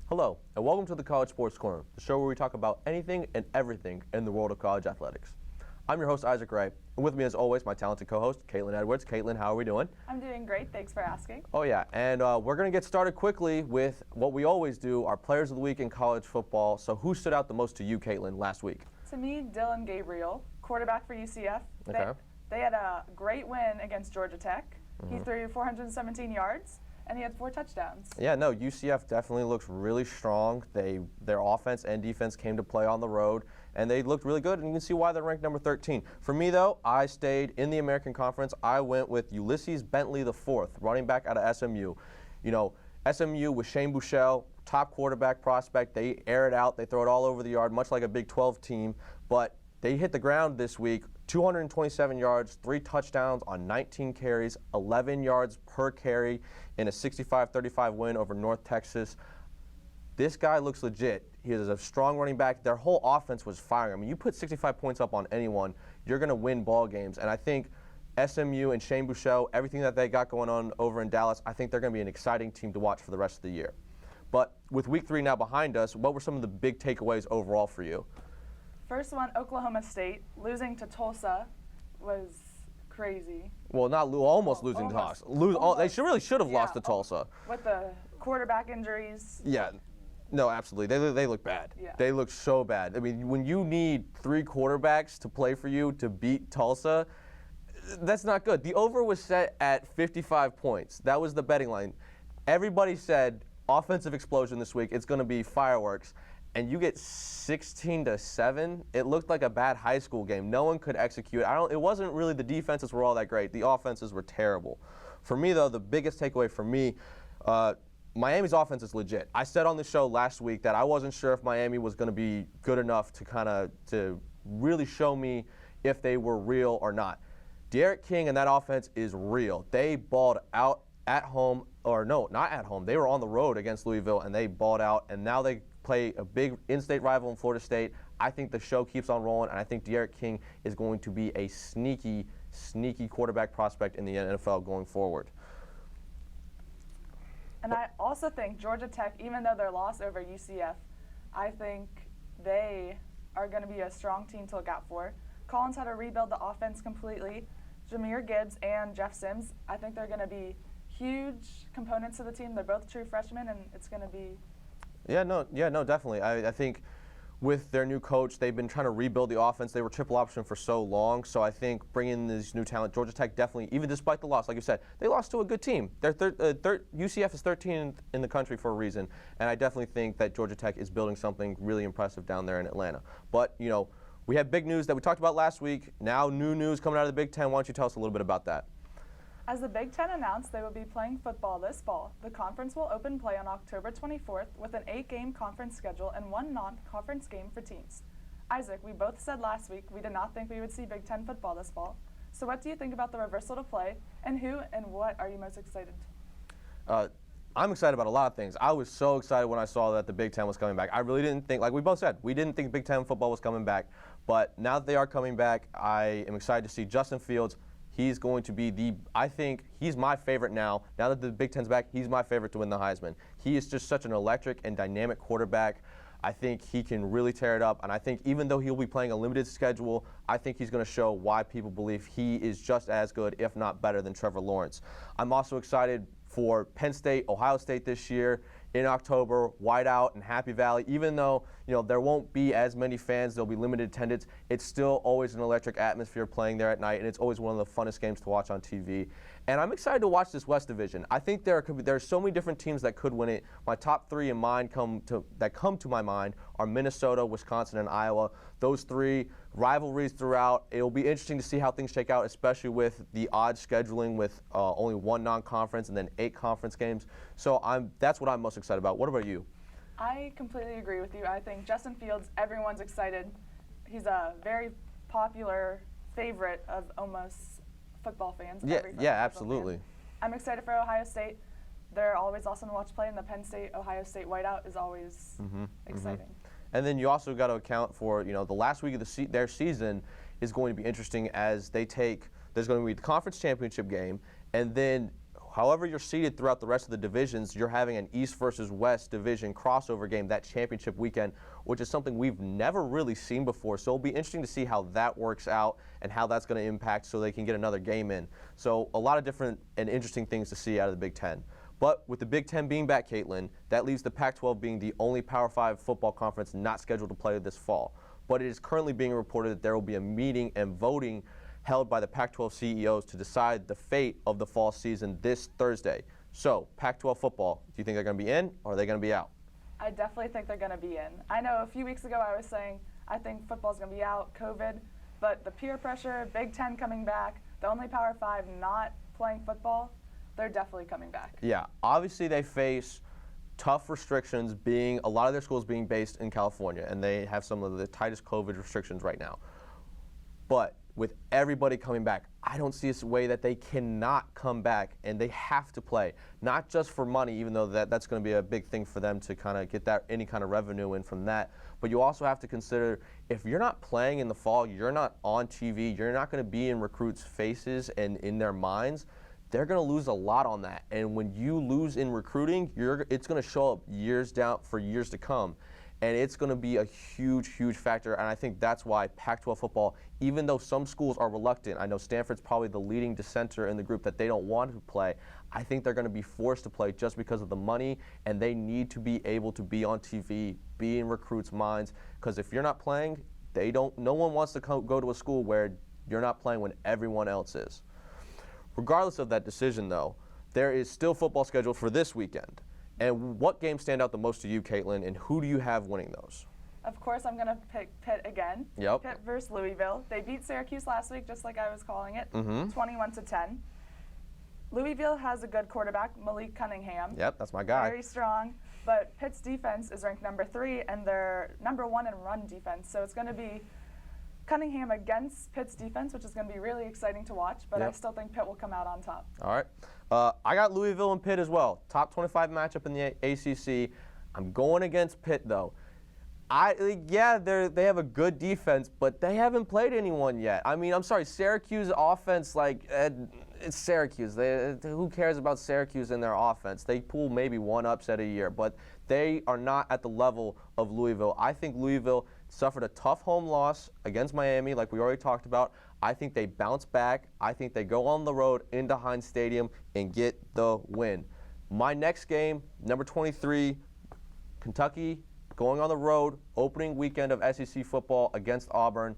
Hello, and welcome to the College Sports Corner, the show where we talk about anything and everything in the world of college athletics. I'm your host, Isaac Ray, and with me as always, my talented co-host, Caitlyn Edwards. Caitlyn, how are we doing? I'm doing great, thanks for asking. Oh yeah, and we're going to get started quickly with what we always do, our Players of the Week in college football. So who stood out the most to you, Caitlyn, last week? To me, Dylan Gabriel, quarterback for UCF. Okay. They had a great win against Georgia Tech. He threw 417 yards. And he had 4 touchdowns. Yeah, no, UCF definitely looks really strong. Their offense and defense came to play on the road, and they looked really good, and you can see why they're ranked number 13. For me, though, I stayed in the American Conference. I went with Ulysses Bentley IV, running back out of SMU. You know, SMU with Shane Buechele, top quarterback prospect. They air it out. They throw it all over the yard, much like a Big 12 team. But they hit the ground this week, 227 yards, 3 touchdowns on 19 carries, 11 yards per carry in a 65-35 win over North Texas. This guy looks legit. He is a strong running back. Their whole offense was firing. I mean, you put 65 points up on anyone, you're going to win ball games. And I think SMU and Shane Buechele, everything that they got going on over in Dallas, I think they're going to be an exciting team to watch for the rest of the year. But with Week 3 now behind us, what were some of the big takeaways overall for you? First one, Oklahoma State. Losing to Tulsa was crazy. Well, almost losing to Tulsa. They really should have lost to Tulsa. With the quarterback injuries. Yeah. No, absolutely. They look bad. Yeah. They look so bad. I mean, when you need 3 quarterbacks to play for you to beat Tulsa, that's not good. The over was set at 55 points. That was the betting line. Everybody said offensive explosion this week. It's going to be fireworks. And you get 16-7. It looked like a bad high school game. No one could execute. It wasn't really the defenses were all that great. The offenses were terrible. For me, though, the biggest takeaway for me, Miami's offense is legit. I said on the show last week that I wasn't sure if Miami was going to be good enough to really show me if they were real or not. D'Eriq King and that offense is real. They balled out at home, or no, not at home. They were on the road against Louisville, and they balled out, and now they play a big in-state rival in Florida State. I think the show keeps on rolling, and I think D'Eriq King is going to be a sneaky quarterback prospect in the NFL going forward. And I also think Georgia Tech, even though their loss over UCF, I think they are going to be a strong team to look out for. Collins had to rebuild the offense completely. Jahmyr Gibbs and Jeff Sims, I think they're going to be huge components of the team. They're both true freshmen, and it's going to be Yeah, no, definitely. I think with their new coach, they've been trying to rebuild the offense. They were triple option for so long, so I think bringing this new talent, Georgia Tech definitely, even despite the loss, like you said, they lost to a good team. UCF is 13th in the country for a reason, and I definitely think that Georgia Tech is building something really impressive down there in Atlanta. But, you know, we have big news that we talked about last week. Now new news coming out of the Big Ten. Why don't you tell us a little bit about that? As the Big Ten announced they will be playing football this fall, the conference will open play on October 24th with an 8-game conference schedule and 1 non-conference game for teams. Isaac, we both said last week we did not think we would see Big Ten football this fall. So what do you think about the reversal to play, and who and what are you most excited? I'm excited about a lot of things. I was so excited when I saw that the Big Ten was coming back. I really didn't think, like we both said, we didn't think Big Ten football was coming back. But now that they are coming back, I am excited to see Justin Fields. He's going to be I think he's my favorite now. Now that the Big Ten's back, he's my favorite to win the Heisman. He is just such an electric and dynamic quarterback. I think he can really tear it up. And I think even though he'll be playing a limited schedule, I think he's going to show why people believe he is just as good, if not better, than Trevor Lawrence. I'm also excited for Penn State, Ohio State this year in October, Whiteout and Happy Valley. Even though, you know, there won't be as many fans, there'll be limited attendance, it's still always an electric atmosphere playing there at night, and it's always one of the funnest games to watch on TV. And I'm excited to watch this West Division. I think there's so many different teams that could win it. My top 3 in mind come to my mind are Minnesota, Wisconsin, and Iowa. Those 3 rivalries throughout. It'll be interesting to see how things shake out, especially with the odd scheduling with only 1 non-conference and then 8 conference games. So that's what I'm most excited about. What about you? I completely agree with you. I think Justin Fields, everyone's excited. He's a very popular favorite of almost football fans. Yeah, absolutely. I'm excited for Ohio State. They're always awesome to watch play, and the Penn State-Ohio State whiteout is always exciting. And then you also got to account for, you know, the last week of their season is going to be interesting as there's going to be the conference championship game, and then however you're seated throughout the rest of the divisions, you're having an East versus West division crossover game that championship weekend, which is something we've never really seen before. So it'll be interesting to see how that works out and how that's going to impact so they can get another game in. So a lot of different and interesting things to see out of the Big Ten. But with the Big Ten being back, Caitlyn, that leaves the Pac-12 being the only Power 5 football conference not scheduled to play this fall. But it is currently being reported that there will be a meeting and voting held by the Pac-12 CEOs to decide the fate of the fall season this Thursday. So, Pac-12 football, do you think they're going to be in or are they going to be out? I definitely think they're going to be in. I know a few weeks ago I was saying I think football's going to be out, COVID, but the peer pressure, Big Ten coming back, the only Power 5 not playing football, they're definitely coming back. Yeah, obviously they face tough restrictions, being a lot of their schools being based in California, and they have some of the tightest COVID restrictions right now. But with everybody coming back, I don't see a way that they cannot come back, and they have to play. Not just for money, even though that's going to be a big thing for them to kind of get that any kind of revenue in from that. But you also have to consider if you're not playing in the fall, you're not on TV, you're not going to be in recruits' faces and in their minds. They're going to lose a lot on that. And when you lose in recruiting, it's going to show up years down for years to come. And it's going to be a huge, huge factor. And I think that's why Pac-12 football, even though some schools are reluctant, I know Stanford's probably the leading dissenter in the group that they don't want to play. I think they're going to be forced to play just because of the money, and they need to be able to be on TV, be in recruits' minds. Because if you're not playing, no one wants to go to a school where you're not playing when everyone else is. Regardless of that decision, though, there is still football scheduled for this weekend. And what games stand out the most to you, Caitlyn, and who do you have winning those? Of course, I'm going to pick Pitt again. Yep. Pitt versus Louisville. They beat Syracuse last week, just like I was calling it, 21-10. Louisville has a good quarterback, Malik Cunningham. Yep, that's my guy. Very strong. But Pitt's defense is ranked number 3, and they're number 1 in run defense. So it's going to be Cunningham against Pitt's defense, which is going to be really exciting to watch, but I still think Pitt will come out on top. All right. I got Louisville and Pitt as well. Top 25 matchup in the ACC. I'm going against Pitt, though. They have a good defense, but they haven't played anyone yet. I mean, I'm sorry, Syracuse offense, it's Syracuse. Who cares about Syracuse and their offense? They pull maybe one upset a year, but they are not at the level of Louisville. I think Louisville suffered a tough home loss against Miami, like we already talked about. I think they bounce back. I think they go on the road into Heinz Stadium and get the win. My next game, number 23, Kentucky, going on the road, opening weekend of SEC football against Auburn.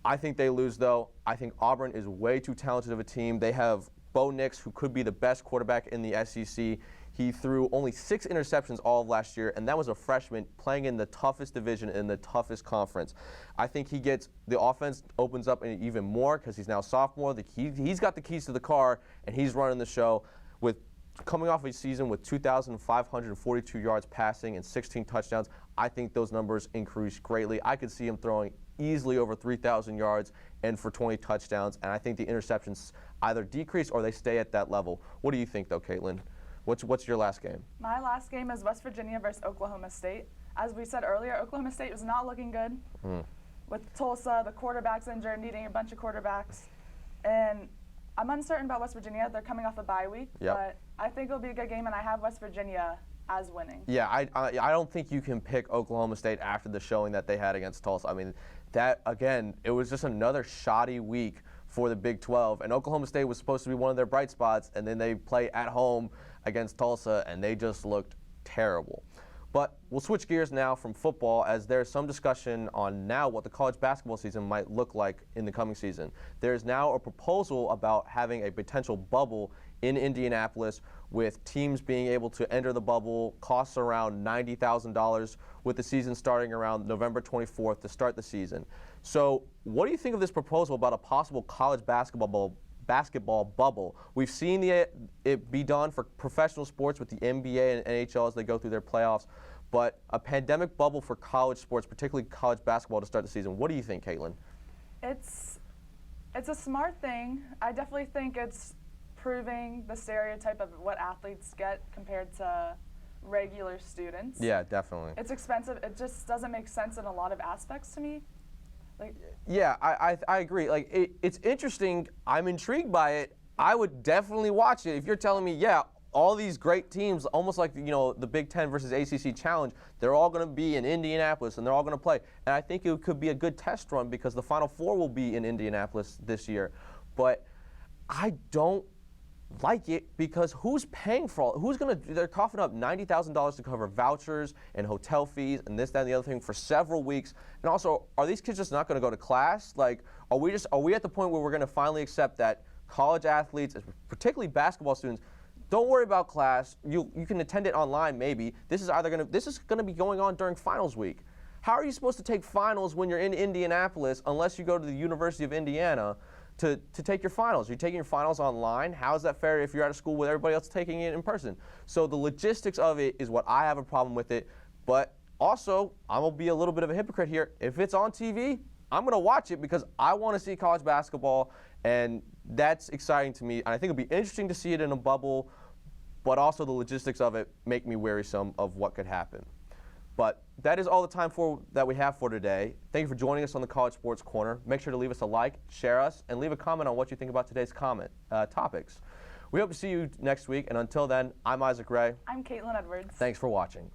I think they lose, though. I think Auburn is way too talented of a team. They have Bo Nix, who could be the best quarterback in the SEC. He threw only 6 interceptions all of last year, and that was a freshman playing in the toughest division in the toughest conference. I think the offense opens up even more because he's now a sophomore. He's got the keys to the car, and he's running the show with coming off a season with 2,542 yards passing and 16 touchdowns. I think those numbers increase greatly. I could see him throwing easily over 3,000 yards and for 20 touchdowns, and I think the interceptions either decrease or they stay at that level. What do you think, though, Caitlyn? What's your last game? My last game is West Virginia versus Oklahoma State. As we said earlier, Oklahoma State was not looking good. With Tulsa, the quarterback's injured, needing a bunch of quarterbacks. And I'm uncertain about West Virginia. They're coming off a bye week, but I think it'll be a good game, and I have West Virginia as winning. Yeah, I don't think you can pick Oklahoma State after the showing that they had against Tulsa. I mean, that, again, it was just another shoddy week for the Big 12, and Oklahoma State was supposed to be one of their bright spots, and then they play at home against Tulsa, and they just looked terrible. But we'll switch gears now from football, as there's some discussion on now what the college basketball season might look like in the coming season. There's now a proposal about having a potential bubble in Indianapolis, with teams being able to enter the bubble, costs around $90,000, with the season starting around November 24th to start the season. So what do you think of this proposal about a possible college basketball bubble? We've seen it be done for professional sports with the NBA and NHL as they go through their playoffs, but a pandemic bubble for college sports, particularly college basketball, to start the season. What do you think, Caitlyn? It's a smart thing. I definitely think it's proving the stereotype of what athletes get compared to regular students. Yeah, definitely. It's expensive. It just doesn't make sense in a lot of aspects to me. Yeah, I agree. It's interesting. I'm intrigued by it. I would definitely watch it. If you're telling me, yeah, all these great teams, almost like the Big Ten versus ACC Challenge, they're all going to be in Indianapolis and they're all going to play. And I think it could be a good test run because the Final Four will be in Indianapolis this year. But I don't like it because who's paying for all? They're coughing up $90,000 to cover vouchers and hotel fees and this, that, and the other thing for several weeks. And also, are these kids just not going to go to class? Like, are we at the point where we're going to finally accept that college athletes, particularly basketball students, don't worry about class. You can attend it online maybe. This is going to be going on during finals week. How are you supposed to take finals when you're in Indianapolis unless you go to the University of Indiana to take your finals? You're taking your finals online. How is that fair if you're at a school with everybody else taking it in person? So the logistics of it is what I have a problem with it. But also, I'm going to be a little bit of a hypocrite here. If it's on TV, I'm going to watch it because I want to see college basketball, and that's exciting to me. And I think it'll be interesting to see it in a bubble, but also the logistics of it make me wearisome of what could happen. But that is all the time that we have for today. Thank you for joining us on the College Sports Corner. Make sure to leave us a like, share us, and leave a comment on what you think about today's topics. We hope to see you next week, and until then, I'm Isaac Ray. I'm Caitlyn Edwards. Thanks for watching.